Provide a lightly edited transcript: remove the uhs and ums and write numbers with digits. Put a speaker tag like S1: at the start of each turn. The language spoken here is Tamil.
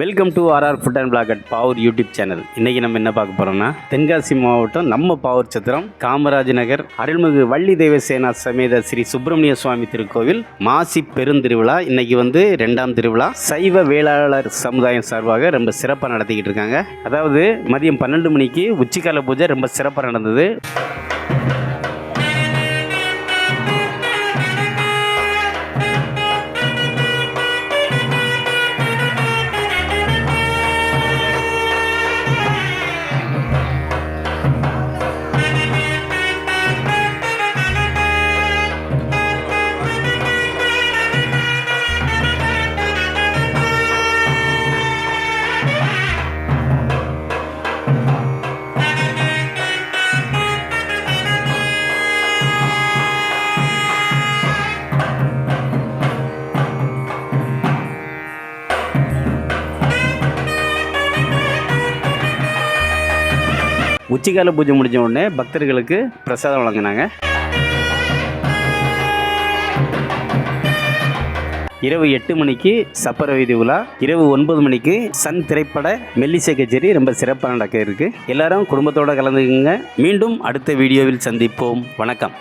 S1: Welcome to RR food and blog at Pavoor YouTube channel. இன்றைக்கி நம்ம என்ன பார்க்க போகிறோம்னா, தென்காசி மாவட்டம் நம்ம பாவூர் சத்திரம் காமராஜ் நகர் அருள்மிகு வள்ளி தெய்வசேனா சமேத ஸ்ரீ சுப்பிரமணிய சுவாமி திருக்கோவில் மாசி பெருந்திருவிழா. இன்றைக்கி 2ஆம் திருவிழா சைவ வேளாளர் சமுதாயம் சார்பாக ரொம்ப சிறப்பாக நடத்திக்கிட்டு இருக்காங்க. அதாவது மதியம் 12 மணிக்கு உச்சிக்கால பூஜை ரொம்ப சிறப்பாக நடந்தது. உச்சிக்கால பூஜை முடிஞ்ச உடனே பக்தர்களுக்கு பிரசாதம் வழங்கினாங்க. இரவு 8 மணிக்கு சப்பர வீதி உலா, இரவு 9 மணிக்கு சன் திரைப்பட மெல்லிசை கச்சேரி ரொம்ப சிறப்பாக நடக்க இருக்கு. எல்லாரும் குடும்பத்தோடு கலந்துக்குங்க. மீண்டும் அடுத்த வீடியோவில் சந்திப்போம். வணக்கம்.